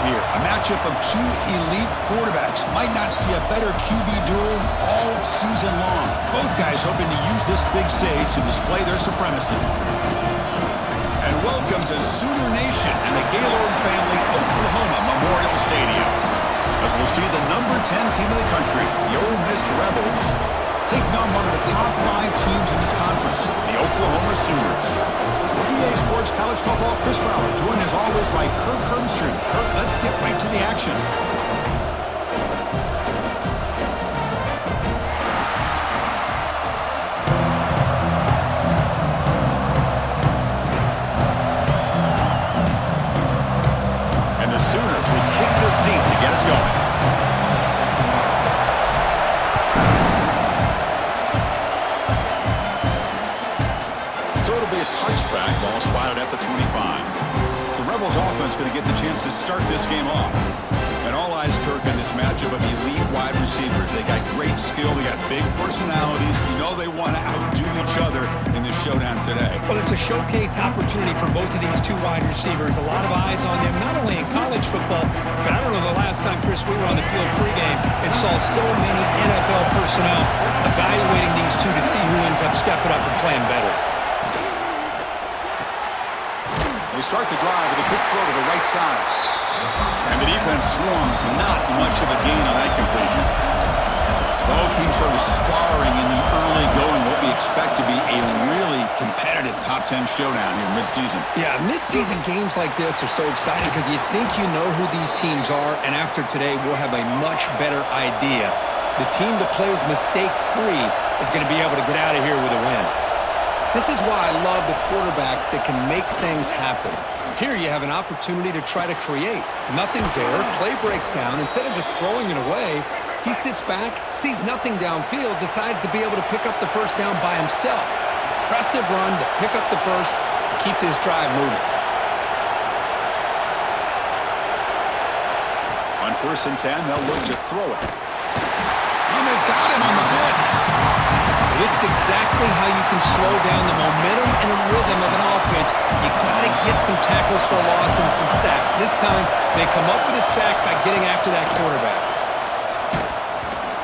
here. A matchup of two elite quarterbacks. Might not see a better QB duel all season long. Both guys hoping to use this big stage to display their supremacy. And welcome to Sooner Nation and the Gaylord Family Oklahoma Memorial Stadium. As we'll see the number 10 team in the country, the Ole Miss Rebels, taking on one of the top 5 teams in this conference, the Oklahoma Sooners. For EA Sports College Football, Chris Fowler, joined as always by Kirk Hermstrom. Kirk, let's get right to the action. And the Sooners will kick this deep to get us going. Touchback, ball spotted at the 25. The Rebels offense going to get the chance to start this game off. And all eyes, Kirk, in this matchup of elite wide receivers. They got great skill. They got big personalities. You know they want to outdo each other in this showdown today. Well, it's a showcase opportunity for both of these two wide receivers. A lot of eyes on them, not only in college football, but I don't know the last time, Chris, we were on the field pregame and saw so many NFL personnel evaluating these two to see who ends up stepping up and playing better. They start the drive with a quick throw to the right side. And the defense swarms, not much of a gain on that completion. Both teams sort of sparring in the early going, what we expect to be a really competitive top 10 showdown here mid-season. Yeah, mid-season games like this are so exciting because you think you know who these teams are, and after today we'll have a much better idea. The team that plays mistake-free is going to be able to get out of here with a win. This is why I love the quarterbacks that can make things happen. Here you have an opportunity to try to create. Nothing's there. Play breaks down. Instead of just throwing it away, he sits back, sees nothing downfield, decides to be able to pick up the first down by himself. Impressive run to pick up the first and keep this drive moving. On 1st and 10, they'll look to throw it. And they've got him on the blitz. This is exactly how you can slow down the momentum and the rhythm of an offense. You got to get some tackles for loss and some sacks. This time, they come up with a sack by getting after that quarterback.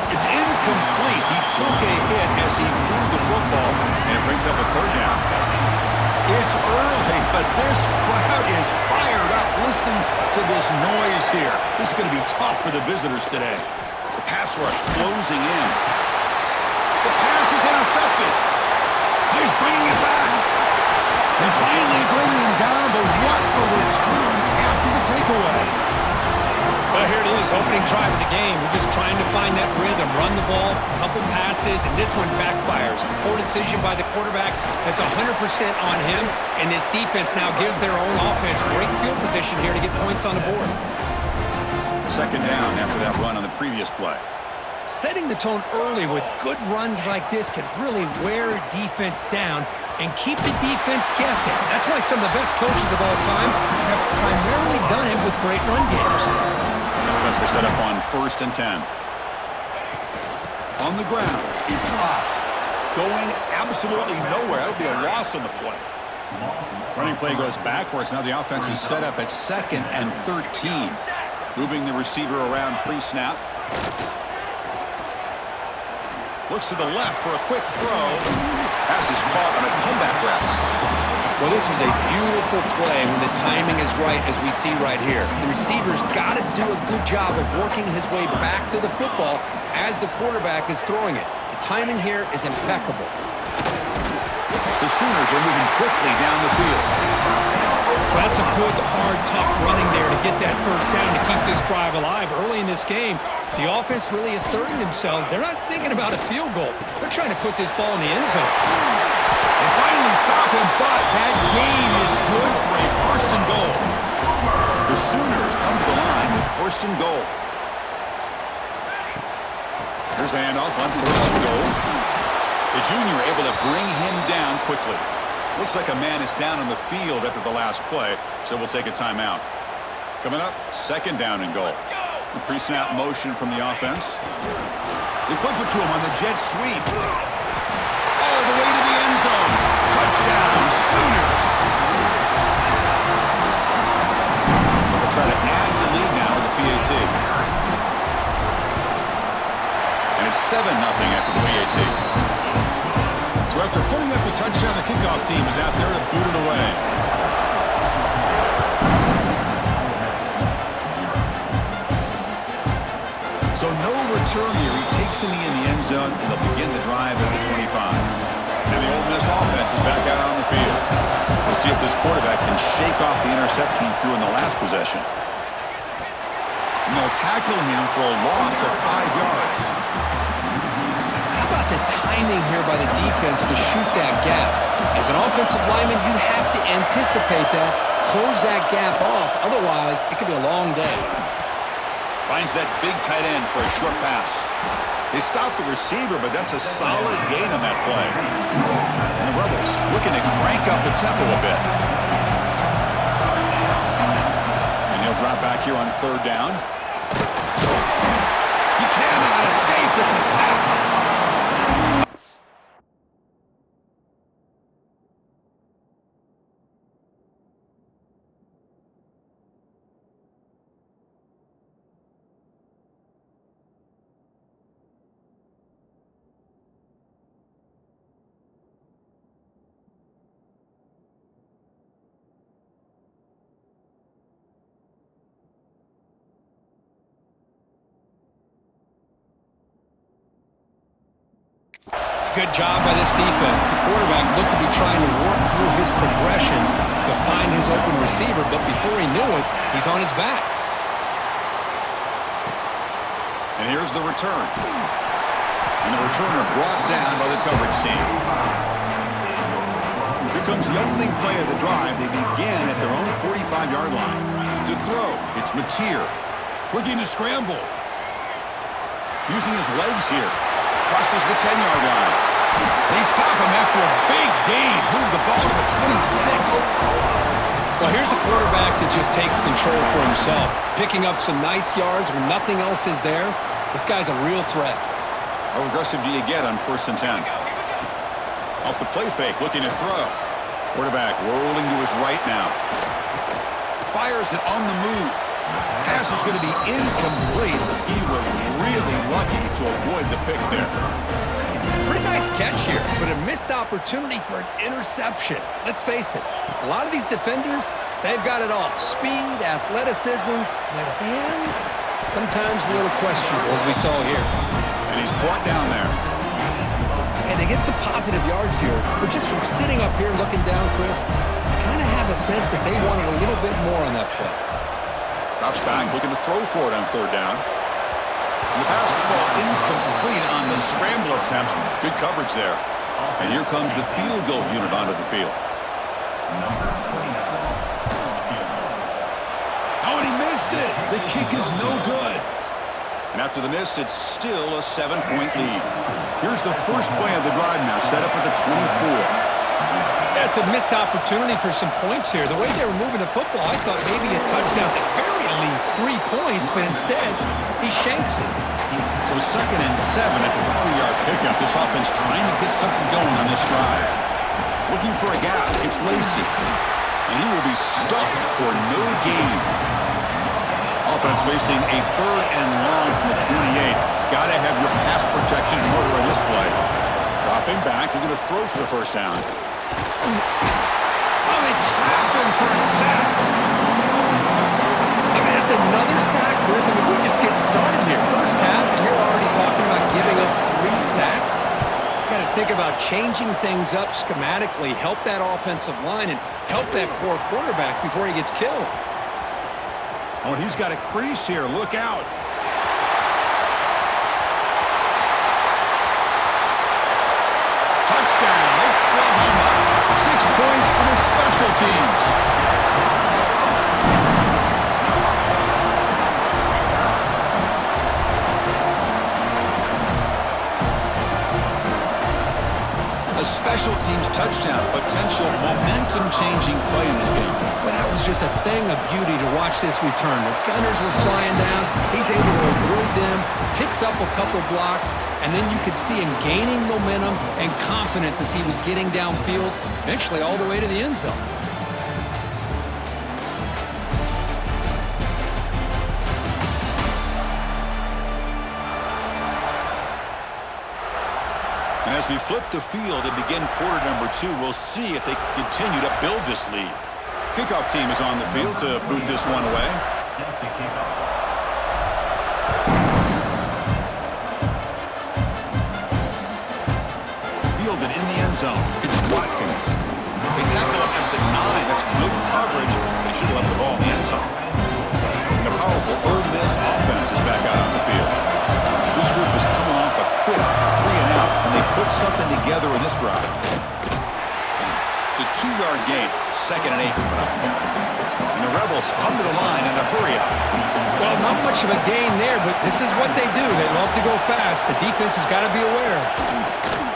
It's incomplete. He took a hit as he threw the football, and it brings up a 3rd down. It's early, but this crowd is fired up. Listen to this noise here. This is going to be tough for the visitors today. The pass rush closing in. The pass is intercepted. He's bringing it back. And finally bringing him down, but what a return after the takeaway. Well, here it is, opening drive of the game. We're just trying to find that rhythm, run the ball, a couple passes, and this one backfires. Poor decision by the quarterback. That's 100% on him, and this defense now gives their own offense great field position here to get points on the board. 2nd down after that run on the previous play. Setting the tone early with good runs like this can really wear a defense down and keep the defense guessing. That's why some of the best coaches of all time have primarily done it with great run games. Offense will set up on 1st and 10. On the ground, it's hot. Going absolutely nowhere. That would be a loss on the play. Running play goes backwards. Now the offense is set up at 2nd and 13. Moving the receiver around pre-snap. Looks to the left for a quick throw. Pass is caught on a comeback route. Well, this is a beautiful play when the timing is right, as we see right here. The receiver's got to do a good job of working his way back to the football as the quarterback is throwing it. The timing here is impeccable. The Sooners are moving quickly down the field. Well, that's a good, hard, tough running there to get that first down to keep this drive alive. Early in this game, the offense really asserting themselves. They're not thinking about a field goal. They're trying to put this ball in the end zone. They finally stop him, but that gain is good for a 1st and goal. The Sooners come to the line with 1st and goal. Here's the handoff on 1st and goal. The junior able to bring him down quickly. Looks like a man is down on the field after the last play, so we'll take a timeout. Coming up, 2nd down and goal. The pre-snap motion from the offense. They flip it to him on the jet sweep. All the way to the end zone. Touchdown, Sooners. They'll try to add the lead after the PAT. So after putting up a touchdown, the kickoff team is out there to boot it away. So no return here. He takes in the end zone, and they'll begin the drive at the 25. And the Ole Miss offense is back out on the field. We'll see if this quarterback can shake off the interception he threw in the last possession. And they'll tackle him for a loss of 5 yards. How about the timing here by the defense to shoot that gap? As an offensive lineman, you have to anticipate that, close that gap off. Otherwise, it could be a long day. Finds that big tight end for a short pass. They stop the receiver, but that's a solid gain on that play. And the Rebels looking to crank up the tempo a bit. And he'll drop back here on 3rd down. He cannot escape. It's a sack. Good job by this defense. The quarterback looked to be trying to work through his progressions to find his open receiver, but before he knew it, he's on his back. And here's the return. And the returner brought down by the coverage team. Here comes the opening play of the drive. They begin at their own 45-yard line. To throw, it's Mateer. Looking to scramble. Using his legs here. Crosses the 10-yard line. They stop him after a big gain. Move the ball to the 26. Well, here's a quarterback that just takes control for himself. Picking up some nice yards when nothing else is there. This guy's a real threat. How aggressive do you get on 1st and 10? Off the play fake, looking to throw. Quarterback rolling to his right now. Fires it on the move. Pass is going to be incomplete. He was really lucky to avoid the pick there. Pretty nice catch here, but a missed opportunity for an interception. Let's face it, a lot of these defenders, they've got it all. Speed, athleticism, but hands, sometimes a little questionable, as we saw here. And he's brought down there. And they get some positive yards here, but just from sitting up here looking down, Chris, I kind of have a sense that they wanted a little bit more on that play. Drops back, looking to throw for it on 3rd down. And the pass will fall incomplete on the scramble attempt. Good coverage there. And here comes the field goal unit onto the field. Oh, and he missed it. The kick is no good. And after the miss, it's still a 7-point lead. Here's the first play of the drive now, set up at the 24. That's a missed opportunity for some points here. The way they were moving the football, I thought maybe a touchdown, at the very least 3 points, but instead, he shanks it. So 2nd and 7 at the 3-yard pickup. This offense trying to get something going on this drive. Looking for a gap. It's Lacey. And he will be stuffed for no gain. Offense facing a 3rd and long from the 28. Got to have your pass protection in order in this play. Dropping back. They're going to throw for the 1st down. Oh, they trap him for a sack. I mean, that's another sack, Chris. I mean, we're just getting started here. First half, and you're already talking about giving up 3 sacks. Got to think about changing things up schematically, help that offensive line, and help that poor quarterback before he gets killed. Oh, he's got a crease here. Look out. Touchdown, Oklahoma. 6 points for the special teams. A special teams touchdown, potential momentum-changing play in this game. But that was just a thing of beauty to watch this return. The gunners were flying down. He's able to avoid them, picks up a couple blocks, and then you could see him gaining momentum and confidence as he was getting downfield, eventually all the way to the end zone. As we flip the field and begin quarter number 2, we'll see if they can continue to build this lead. Kickoff team is on the field to boot this one away. Fielded in the end zone. It's Watkins. They tackle him at the 9. That's good coverage. They should have left the ball in the end zone. And a powerful Ole Miss offense is back out on the field. This group is coming off a quick 3-and-out, and they put something together in this drive. It's a 2-yard gain, 2nd and 8. And the Rebels come to the line in the hurry-up. Well, not much of a gain there, but this is what they do. They love to go fast. The defense has got to be aware.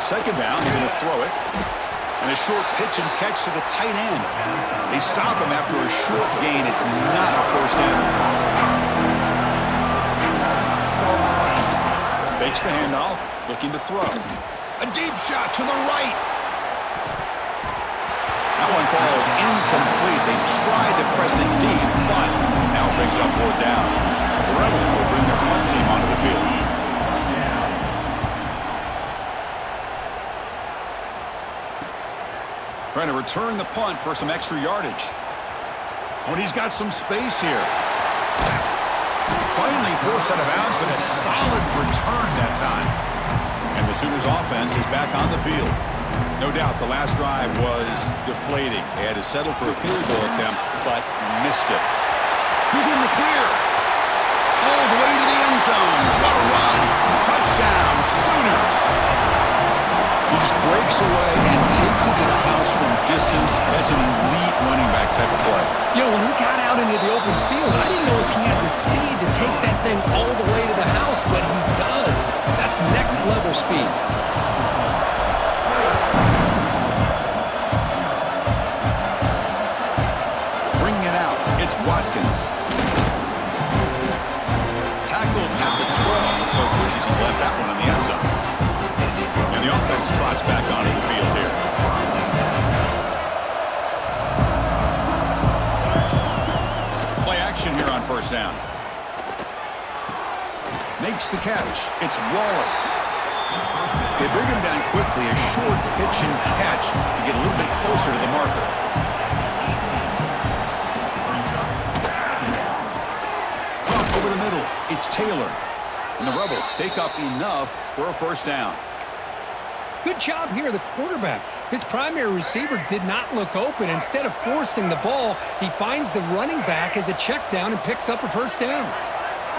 2nd down, they're going to throw it. And a short pitch and catch to the tight end. They stop him after a short gain. It's not a first down. Fakes the handoff, looking to throw. A deep shot to the right. That one falls incomplete. They tried to press it deep, but now brings up 4th down. The Rebels will bring their punt team onto the field. Trying to return the punt for some extra yardage. Oh, and he's got some space here. Finally forced out of bounds, but a solid return that time. And the Sooners offense is back on the field. No doubt the last drive was deflating. They had to settle for a field goal attempt, but missed it. He's in the clear. All the way to the end zone. What a run. Touchdown, Sooners. He just breaks away and takes it to the house from distance. That's an elite running back type of play. You know, when he got out into the open field, I didn't know if he had the speed to take that thing all the way to the house, but he does. That's next level speed. Bringing it out, it's Watkins. Tackled at the 12. Coach wishes he left that one in the end zone. And the offense trots back onto the field here. Play action here on 1st down. Makes the catch. It's Wallace. They bring him down quickly. A short pitch and catch to get a little bit closer to the marker. Pump over the middle. It's Taylor. And the Rebels pick up enough for a 1st down. Good job here, the quarterback. His primary receiver did not look open. Instead of forcing the ball, he finds the running back as a check down and picks up a 1st down.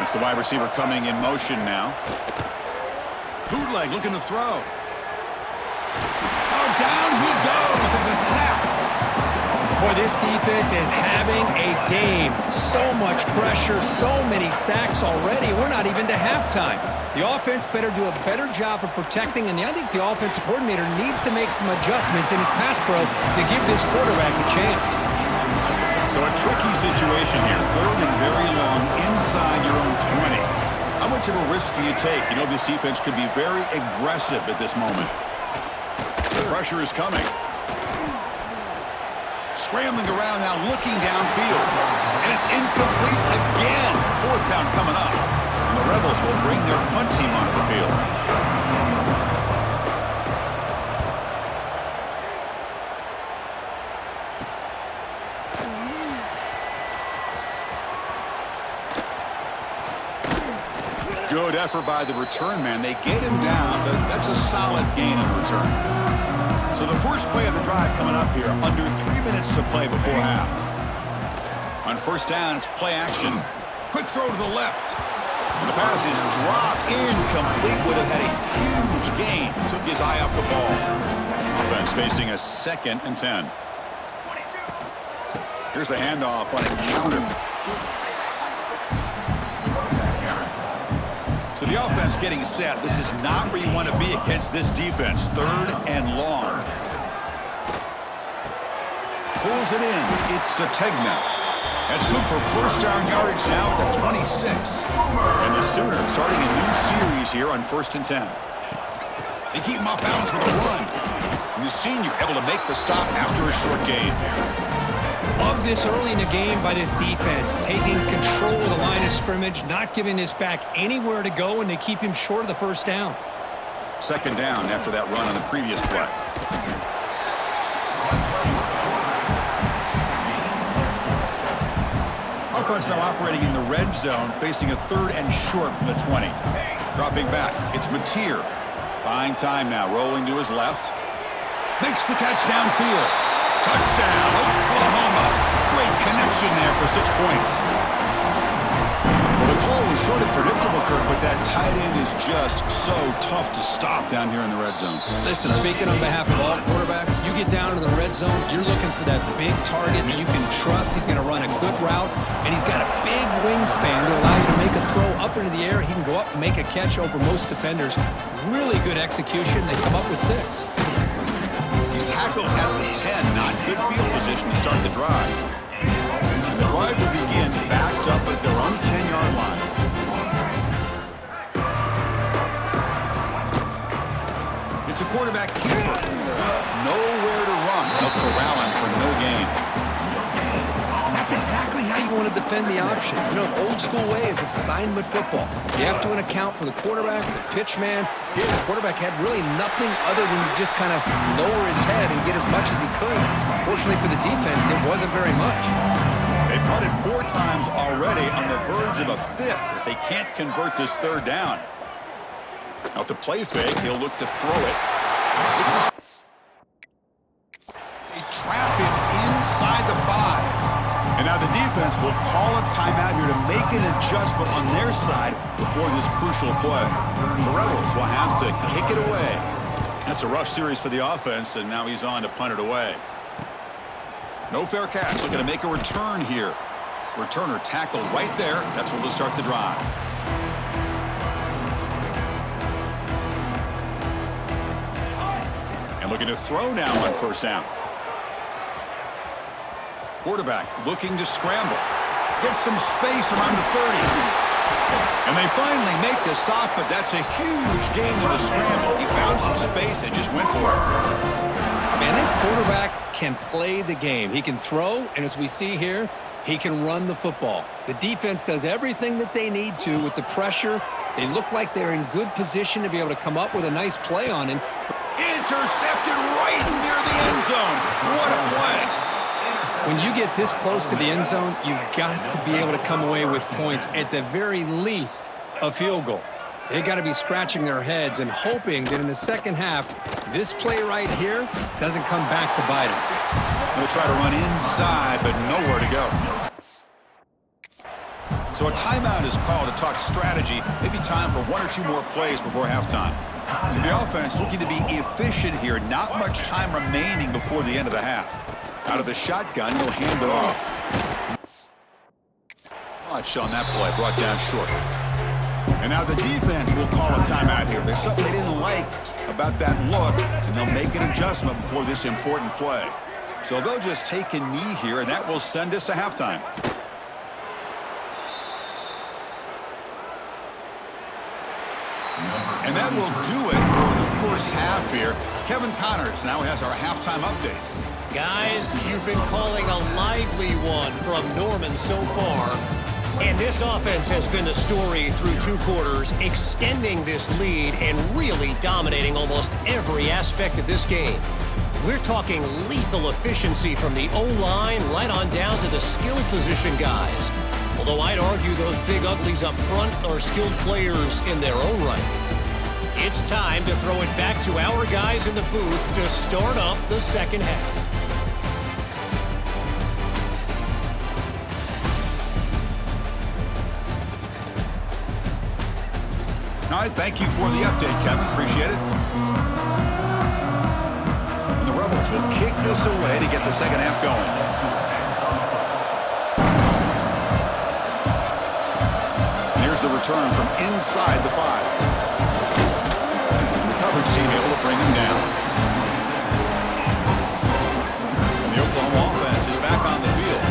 It's the wide receiver coming in motion now. Bootleg looking to throw. Oh, down he goes. It's a sack. Boy, this defense is having a game. So much pressure, so many sacks already. We're not even to halftime. The offense better do a better job of protecting, and I think the offensive coordinator needs to make some adjustments in his pass pro to give this quarterback a chance. So a tricky situation here. 3rd and very long inside your own 20. How much of a risk do you take? You know this defense could be very aggressive at this moment. The pressure is coming. Scrambling around now, looking downfield. And it's incomplete again. 4th down coming up. And the Rebels will bring their punt team onto the field. Good effort by the return man. They get him down, but that's a solid gain in return. So the first play of the drive coming up here, under 3 minutes to play before half. On 1st down, it's play action. Quick throw to the left. And the pass is dropped incomplete. Would have had a huge gain. Took his eye off the ball. Offense facing a 2nd and 10. Here's the handoff on a counter. So the offense getting set. This is not where you want to be against this defense. 3rd and long. Pulls it in. It's Sategna. That's good for 1st down yardage now at the 26. And the Sooners starting a new series here on 1st and 10. They keep him off balance with a run. And the senior able to make the stop after a short gain. Love this early in the game by this defense, taking control of the line of scrimmage, not giving this back anywhere to go, and they keep him short of the 1st down. Second down after that run on the previous play. Offense now operating in the red zone, facing a 3rd and short from the 20. Dropping back, it's Mateer. Buying time now, rolling to his left. Makes the catch downfield. Touchdown, Oklahoma. Great connection there for 6 points. Well, the call was sort of predictable, Kirk, but that tight end is just so tough to stop down here in the red zone. Listen, speaking on behalf of all quarterbacks, you get down to the red zone, you're looking for that big target that you can trust. He's going to run a good route, and he's got a big wingspan to allow you to make a throw up into the air. He can go up and make a catch over most defenders. Really good execution. They come up with 6. He's tackled at the 10, not good field position to start the drive. And the drive will begin backed up at their own 10-yard line. It's a quarterback keeper. Nowhere to run. They'll corral him for no gain. That's exactly how you want to defend the option. You know, old school way is assignment football. You have to account for the quarterback, the pitch man. Here, the quarterback had really nothing other than just kind of lower his head and get as much as he could. Fortunately for the defense, it wasn't very much. They punted 4 times already, on the verge of a 5th. If they can't convert this 3rd down. Now, to play fake, he'll look to throw it. It's they trap him inside the 5. And now the defense will call a timeout here to make an adjustment on their side before this crucial play. The Rebels will have to kick it away. That's a rough series for the offense, and now he's on to punt it away. No fair catch. Looking to make a return here. Returner tackled right there. That's where they'll start the drive. And looking to throw now on 1st down. Quarterback looking to scramble. Gets some space around the 30. And they finally make the stop, but that's a huge gain in the scramble. He found some space and just went for it. Man, this quarterback can play the game. He can throw, and as we see here, he can run the football. The defense does everything that they need to with the pressure. They look like they're in good position to be able to come up with a nice play on him. Intercepted right near the end zone. What a play. When you get this close to the end zone, you've got to be able to come away with points, at the very least, a field goal. They got to be scratching their heads and hoping that in the second half, this play right here doesn't come back to bite them. They'll try to run inside, but nowhere to go. So a timeout is called to talk strategy. Maybe time for 1 or 2 more plays before halftime. So the offense looking to be efficient here. Not much time remaining before the end of the half. Out of the shotgun, he'll hand it off. Watch on that play, brought down short. And now the defense will call a timeout here. There's something they didn't like about that look, and they'll make an adjustment before this important play. So they'll just take a knee here, and that will send us to halftime. And that will do it for the first half here. Kevin Connors now has our halftime update. Guys, you've been calling a lively one from Norman so far. And this offense has been the story through 2 quarters, extending this lead and really dominating almost every aspect of this game. We're talking lethal efficiency from the O-line right on down to the skill position guys. Although I'd argue those big uglies up front are skilled players in their own right. It's time to throw it back to our guys in the booth to start up the second half. All right, thank you for the update, Kevin. Appreciate it. And the Rebels will kick this away to get the second half going. And here's the return from inside the 5. The coverage team able to bring him down. And the Oklahoma offense is back on the field.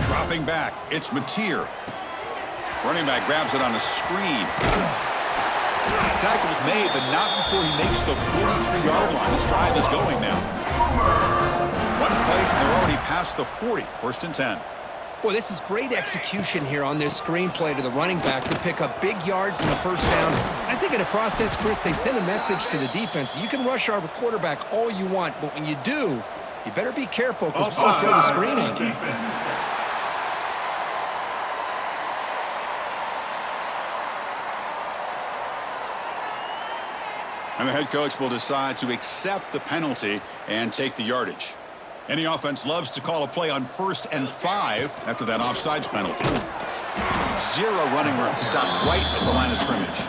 Dropping back, it's Mateer. Running back grabs it on a screen. Tackle's made, but not before he makes the 43-yard line. This drive is going now. One play, and they're already past the 40. 1st and 10. Boy, this is great execution here on this screenplay to the running back to pick up big yards in the first down. I think in the process, Chris, they send a message to the defense. You can rush our quarterback all you want, but when you do, you better be careful because we'll throw the screen on you. And the head coach will decide to accept the penalty and take the yardage. Any offense loves to call a play on 1st and 5 after that offsides penalty. 0 running room. Stopped right at the line of scrimmage.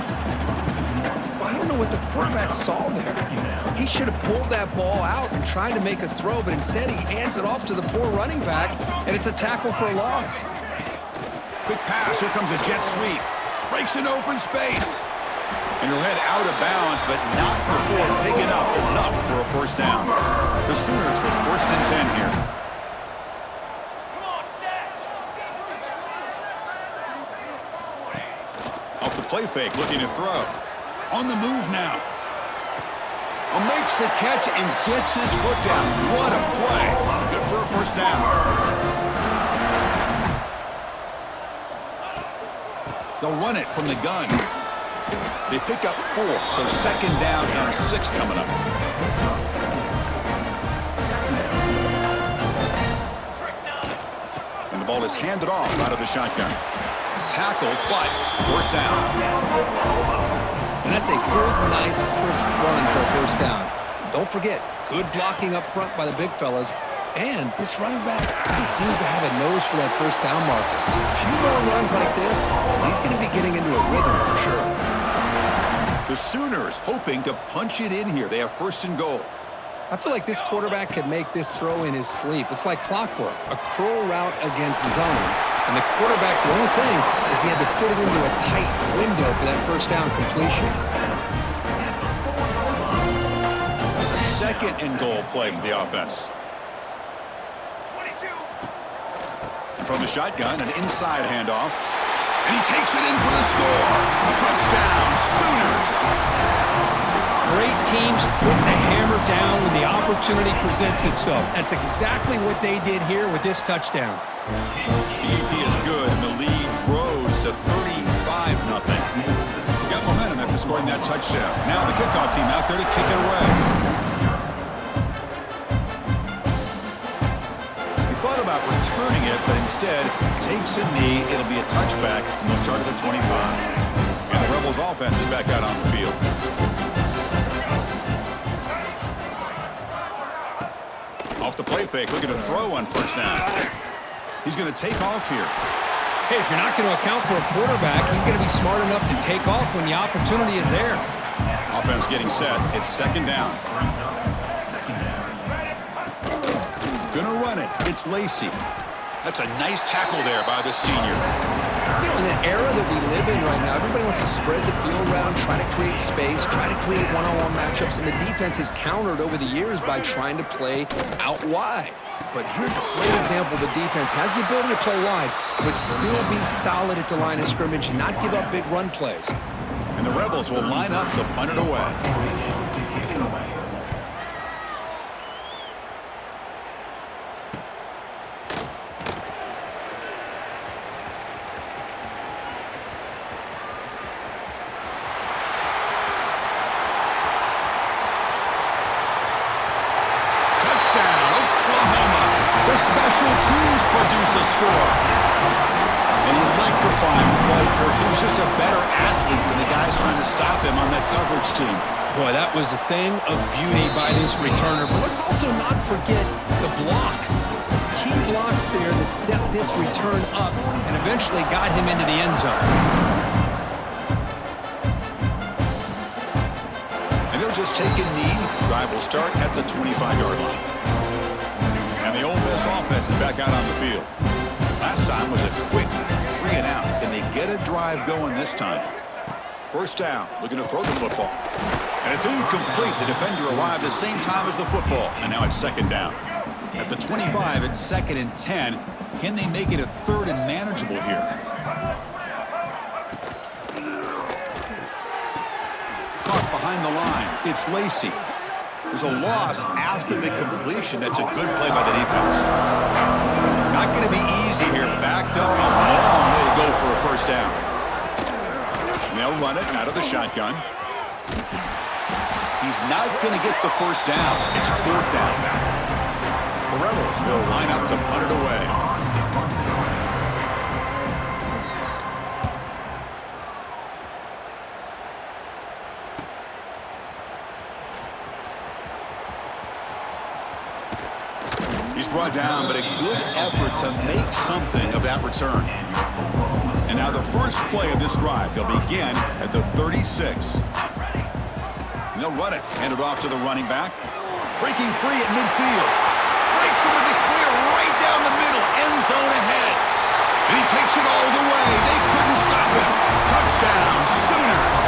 I don't know what the quarterback saw there. He should have pulled that ball out and tried to make a throw, but instead he hands it off to the poor running back, and it's a tackle for a loss. Quick pass. Here comes a jet sweep. Breaks an open space. And he'll head out of bounds, but not before picking up enough for a first down. The Sooners with 1st and 10 here. Off the play fake, looking to throw. On the move now. Makes the catch and gets his foot down. What a play. Good for a first down. They'll run it from the gun. They pick up 4, so 2nd down and 6 coming up. And the ball is handed off out of the shotgun. Tackled, but first down. And that's a good, nice, crisp run for a first down. Don't forget, good blocking up front by the big fellas. And this running back, he seems to have a nose for that first down marker. A few more runs like this, he's going to be getting into a rhythm for sure. The Sooners hoping to punch it in here. They have 1st and goal. I feel like this quarterback could make this throw in his sleep. It's like clockwork, a curl route against zone. And the quarterback, the only thing is he had to fit it into a tight window for that first down completion. That's a 2nd and goal play for the offense. And from the shotgun, an inside handoff. And he takes it in for the score. Touchdown, Sooners. Great teams putting the hammer down when the opportunity presents itself. That's exactly what they did here with this touchdown. The ET is good, and the lead grows to 35-0. Got momentum after scoring that touchdown. Now the kickoff team out there to kick it away. Thought about returning it, but instead takes a knee. It'll be a touchback, and they'll start at the 25. And the Rebels offense is back out on the field. Off the play fake, looking to throw on first down. He's going to take off here. Hey, if you're not going to account for a quarterback, he's going to be smart enough to take off when the opportunity is there. Offense getting set. It's 2nd down. Gonna run it. It's Lacy. That's a nice tackle there by the senior. You know, in the era that we live in right now, everybody wants to spread the field around, try to create space, try to create one-on-one matchups, and the defense is countered over the years by trying to play out wide. But here's a great example. The defense has the ability to play wide, but still be solid at the line of scrimmage and not give up big run plays. And the Rebels will line up to punt it away. Special teams produce a score. An electrifying play, Kirk. He was just a better athlete than the guys trying to stop him on that coverage team. Boy, that was a thing of beauty by this returner. But let's also not forget the blocks. Some key blocks there that set this return up and eventually got him into the end zone. And he'll just take a knee. Drive will start at the 25-yard line. And the Ole Miss offense is back out on the field. Last time was a quick 3 and out. Can they get a drive going this time? First down, looking to throw the football. And it's incomplete. The defender arrived the same time as the football. And now it's 2nd down. At the 25, it's 2nd and 10. Can they make it a 3rd and manageable here? Caught behind the line. It's Lacy. There's a loss after the completion. That's a good play by the defense. Not going to be easy here. Backed up a long way to go for a first down. They'll run it out of the shotgun. He's not going to get the first down. It's fourth down now. The Rebels will line up to punt it away. He's brought down, but a good effort to make something of that return. And now the first play of this drive, they'll begin at the 36. And they'll run it. Hand it off to the running back. Breaking free at midfield. Breaks into the clear right down the middle. End zone ahead. And he takes it all the way. They couldn't stop him. Touchdown, Sooners.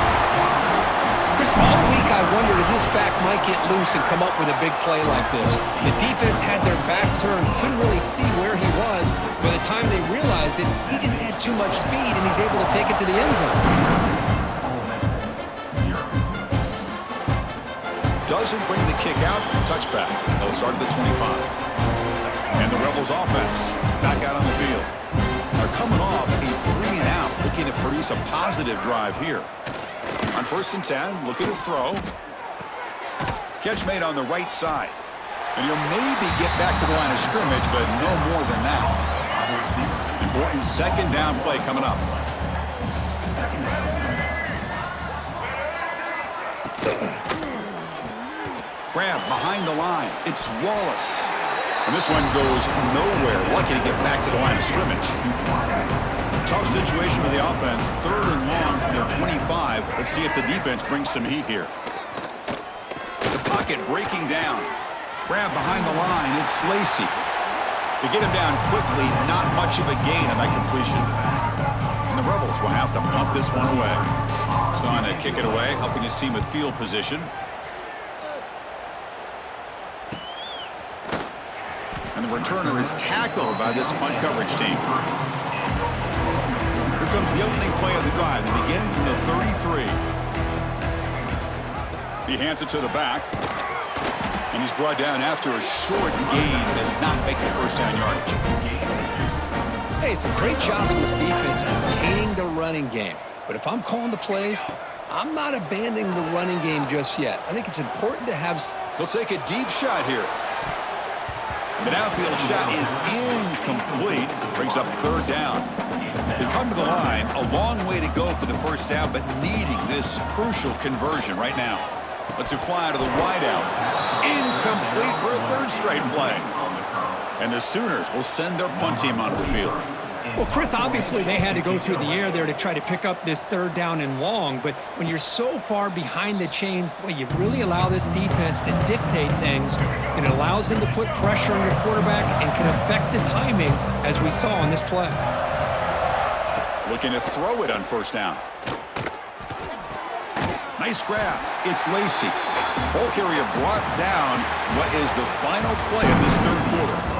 Chris, all week I wondered if this back might get loose and come up with a big play like this. The defense had their back turned, couldn't really see where he was. By the time they realized it, he just had too much speed, and he's able to take it to the end zone. Doesn't bring the kick out. Touchback. They'll start at the 25. And the Rebels offense back out on the field. They're coming off a 3-and-out, looking to produce a positive drive here. On 1st and 10, looking to throw. Catch made on the right side. And he'll maybe get back to the line of scrimmage, but no more than that. Important second down play coming up. Grab behind the line. It's Wallace. And this one goes nowhere. Lucky to get back to the line of scrimmage. Tough situation for the offense. 3rd and long from their 25. Let's see if the defense brings some heat here. The pocket breaking down. Grab behind the line. It's Lacy. To get him down quickly, not much of a gain on that completion. And the Rebels will have to punt this one away. So on to kick it away, helping his team with field position. And the returner is tackled by this punt coverage team. Here comes the opening play of the drive. They begin from the 33. He hands it to the back. And he's brought down after a short gain. Does not make the first down yardage. Hey, it's a great job of this defense containing the running game. But if I'm calling the plays, I'm not abandoning the running game just yet. I think it's important to have... He'll take a deep shot here. The downfield shot is incomplete. Brings up 3rd down. They come to the line, a long way to go for the first down, but needing this crucial conversion right now. Lets it fly to the wideout. Incomplete for a 3rd straight play. And the Sooners will send their punt team onto the field. Well, Chris, obviously they had to go through the air there to try to pick up this 3rd down and long, but when you're so far behind the chains, boy, you really allow this defense to dictate things, and it allows them to put pressure on your quarterback and can affect the timing, as we saw on this play. Looking to throw it on 1st down. Nice grab. It's Lacy. Ball carrier brought down what is the final play of this 3rd quarter.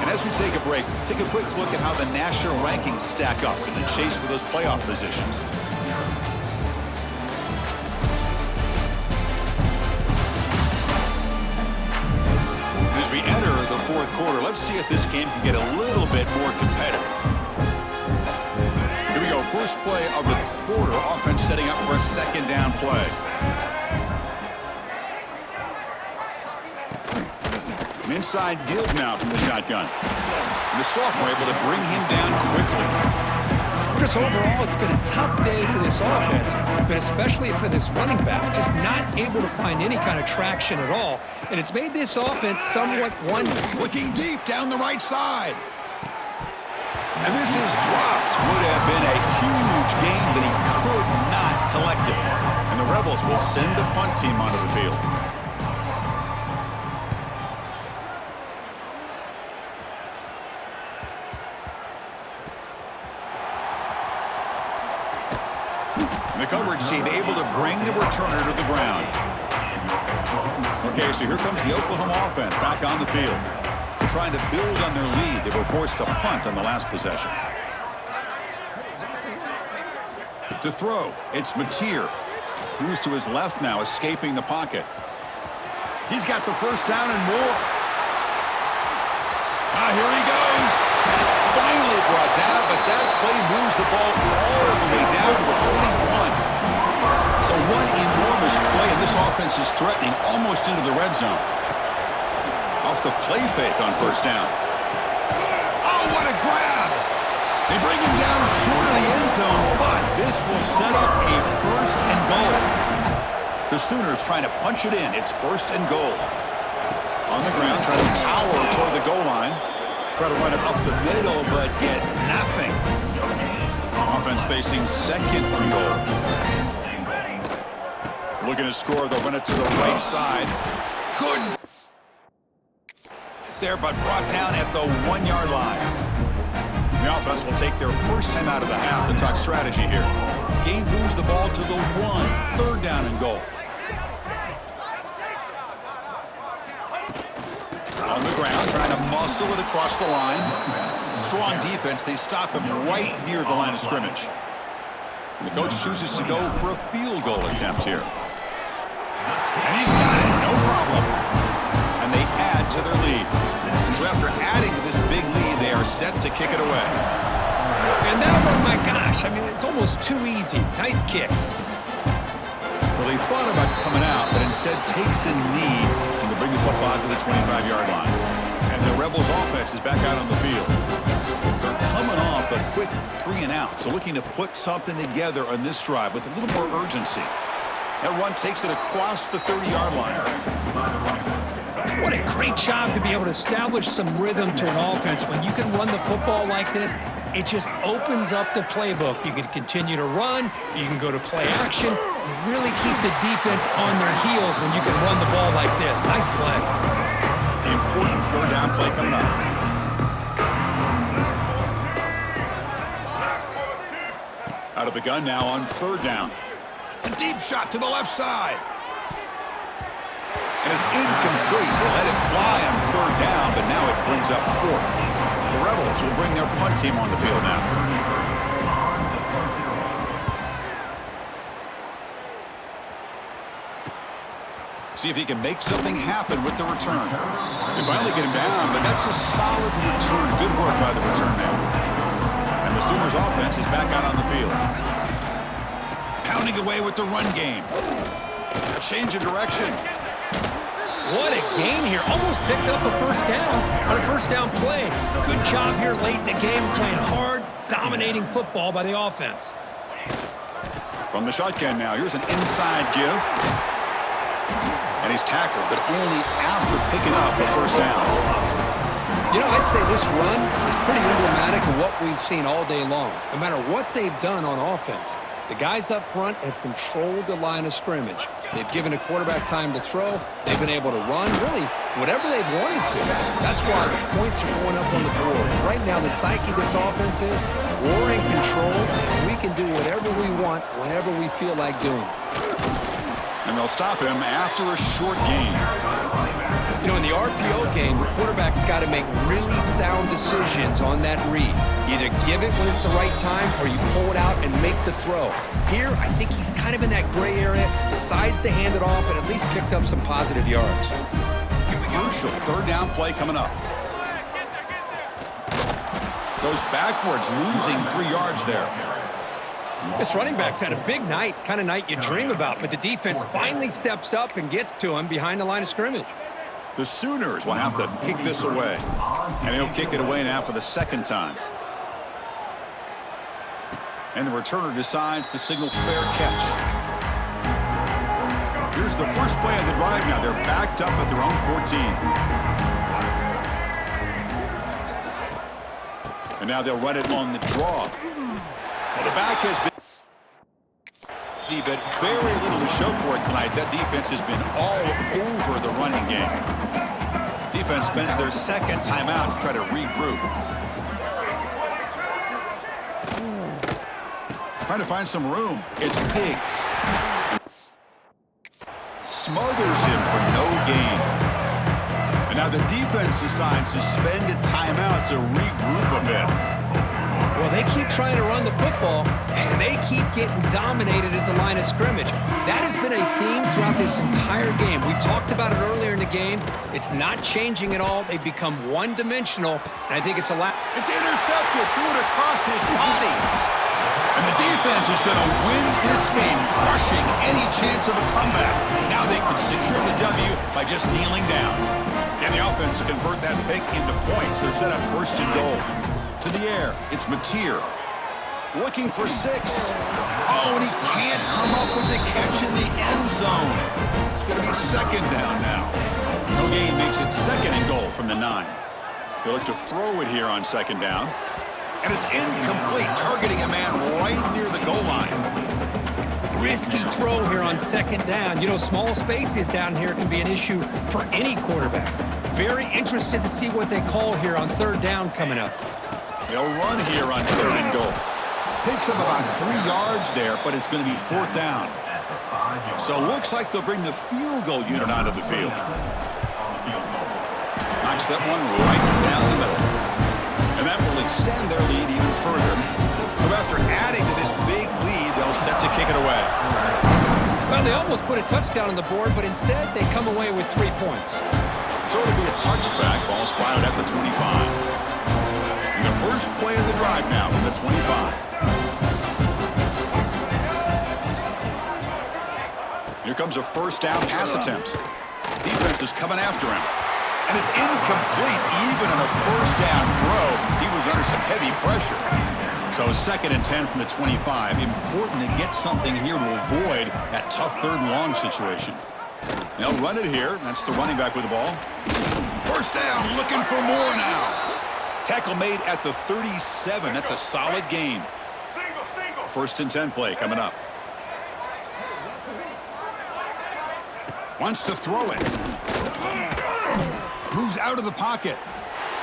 And as we take a break, take a quick look at how the national rankings stack up in the chase for those playoff positions. As we enter the 4th quarter, let's see if this game can get a little bit more competitive. Here we go, first play of the quarter. Offense setting up for a 2nd down play. An inside give now from the shotgun. And the sophomore able to bring him down quickly. Chris, overall, it's been a tough day for this offense, but especially for this running back, just not able to find any kind of traction at all. And it's made this offense somewhat looking deep down the right side. And this is dropped. Would have been a huge gain, but he could not collect it. And the Rebels will send the punt team onto the field. The coverage team able to bring the returner to the ground. Okay, so here comes the Oklahoma offense back on the field. They're trying to build on their lead. They were forced to punt on the last possession. To throw, it's Mateer. Moves to his left now, escaping the pocket. He's got the first down and more. Here he goes. Finally brought down, but that play moves the ball all the way down to the 21. So one enormous play, and this offense is threatening almost into the red zone. Off the play fake on first down. Oh, what a grab! They bring him down short of the end zone, but this will set up a first and goal. The Sooners trying to punch it in. It's first and goal. On the ground, trying to power toward the goal line. Try to run it up the middle, but get nothing. Offense facing second and goal. Looking to score, they'll run it to the right side. Couldn't there, but brought down at the 1-yard line. The offense will take their first time out of the half to talk strategy here. Game moves the ball to the 1, third down and goal. On the ground, trying to muscle it across the line. Strong defense. They stop him right near the line of scrimmage. And the coach chooses to go for a field goal attempt here. And he's got it, no problem. And they add to their lead. So after adding to this big lead, they are set to kick it away. And that one, my gosh, I mean, it's almost too easy. Nice kick. Well, he thought about coming out, but instead takes a knee and to bring the football to the 25-yard line. And the Rebels offense is back out on the field. They're coming off a quick 3 and out, so looking to put something together on this drive with a little more urgency. That run takes it across the 30-yard line. What a great job to be able to establish some rhythm to an offense. When you can run the football like this, it just opens up the playbook. You can continue to run. You can go to play action. You really keep the defense on their heels when you can run the ball like this. Nice play. Important third down play coming up. Out of the gun now on third down. A deep shot to the left side. And it's incomplete. They let it fly on third down, but now it brings up fourth. The Rebels will bring their punt team on the field now. See if he can make something happen with the return. They finally get him down, but that's a solid return. Good work by the return man. And the Sooners offense is back out on the field. Pounding away with the run game. A change of direction. What a gain here. Almost picked up a first down on a first down play. Good job here late in the game, playing hard, dominating football by the offense. From the shotgun now, here's an inside give. And he's tackled, but only after picking up the first down. You know, I'd say this run is pretty emblematic of what we've seen all day long. No matter what they've done on offense, the guys up front have controlled the line of scrimmage. They've given a quarterback time to throw. They've been able to run, really, whatever they've wanted to. That's why the points are going up on the board. Right now, the psyche of this offense is we're in control, and we can do whatever we want whenever we feel like doing it. And they'll stop him after a short gain. You know, in the RPO game, the quarterback's got to make really sound decisions on that read. Either give it when it's the right time or you pull it out and make the throw. Here, I think he's kind of in that gray area, decides to hand it off, and at least picked up some positive yards. Crucial third down play coming up. Goes backwards, losing 3 yards there. This running back's had a big night, kind of night you dream about, but the defense finally steps up and gets to him behind the line of scrimmage. The Sooners will have to kick this away. And he'll kick it away now for the second time. And the returner decides to signal fair catch. Here's the first play of the drive now. They're backed up at their own 14. And now they'll run it on the draw. Well, the back has been easy, but very little to show for it tonight. That defense has been all over the running game. Defense spends their second timeout to try to regroup. Trying to find some room. It's Diggs. Smothers him for no gain. And now the defense decides to spend a timeout to regroup a bit. Well, they keep trying to run the football, and they keep getting dominated at the line of scrimmage. That has been a theme throughout this entire game. We've talked about it earlier in the game. It's not changing at all. They've become one-dimensional, and I think it's allowed. It's intercepted, threw it across his body. And the defense is going to win this game, crushing any chance of a comeback. Now they can secure the W by just kneeling down. And the offense convert that pick into points. They're set up first and goal. To the air, it's Mateer. Looking for 6. Oh, and he can't come up with the catch in the end zone. It's going to be second down now. No gain makes it second and goal from the 9. They look to throw it here on second down. And it's incomplete, targeting a man right near the goal line. Risky throw here on second down. You know, small spaces down here can be an issue for any quarterback. Very interested to see what they call here on third down coming up. They'll run here on third and goal. Picks up about 3 yards there, but it's going to be fourth down. So looks like they'll bring the field goal unit onto the field. Knocks that one right down the middle. And that will extend their lead even further. So after adding to this big lead, they'll set to kick it away. Well, they almost put a touchdown on the board, but instead they come away with 3 points. So it'll be a touchback. Ball spotted at the 25. And the first play of the drive now from the 25. Here comes a first down pass attempt. Defense is coming after him. And it's incomplete, even on a first down throw. He was under some heavy pressure. So second and 10 from the 25. Important to get something here to avoid that tough third and long situation. They'll run it here. That's the running back with the ball. First down, looking for more now. Tackle made at the 37. That's a solid gain. First and 10 play coming up. Wants to throw it. Moves out of the pocket.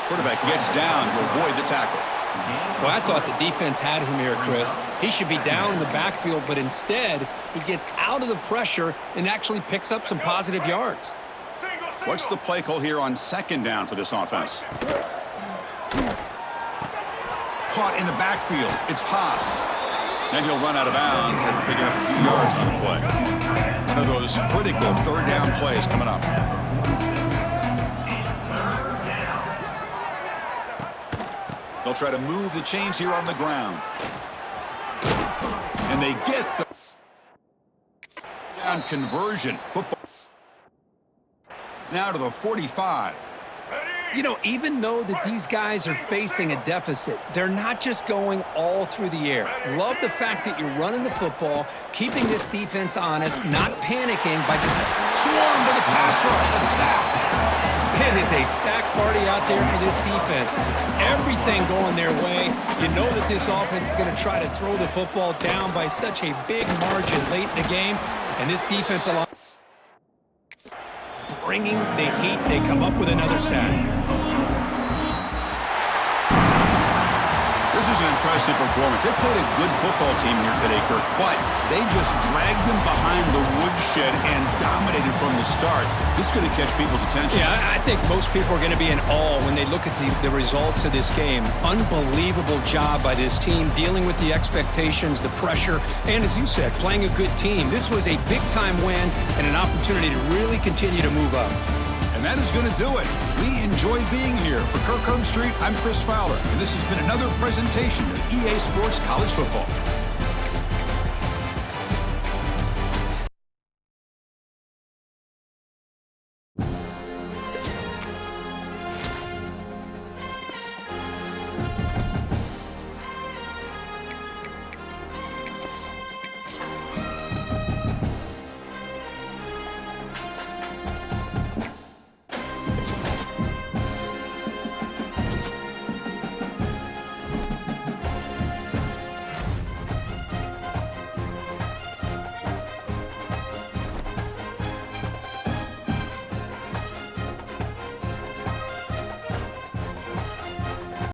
Quarterback gets down to avoid the tackle. Well, I thought the defense had him here, Chris. He should be down in the backfield, but instead he gets out of the pressure and actually picks up some positive yards. What's the play call here on second down for this offense? Caught in the backfield. It's Haas. And he'll run out of bounds and pick up a few yards on the play. One of those critical third down plays coming up. They'll try to move the chains here on the ground. And they get the down conversion. Football now to the 45. You know, even though that these guys are facing a deficit, they're not just going all through the air. Love the fact that you're running the football, keeping this defense honest, not panicking by just Swarm to the pass rush. A sack. It is a sack party out there for this defense. Everything going their way. You know that this offense is going to try to throw the football down by such a big margin late in the game. And this defense along bringing the heat. They come up with another sack. This is an impressive performance. They played a good football team here today, Kirk, but they just dragged them behind the woodshed and dominated from the start. This is going to catch people's attention. Yeah, I think most people are going to be in awe when they look at the results of this game. Unbelievable job by this team, dealing with the expectations, the pressure, and as you said, playing a good team. This was a big-time win and an opportunity to really continue to move up. And that is going to do it. We enjoy being here. For Kirk Herbstreit, I'm Chris Fowler, and this has been another presentation of EA Sports College Football.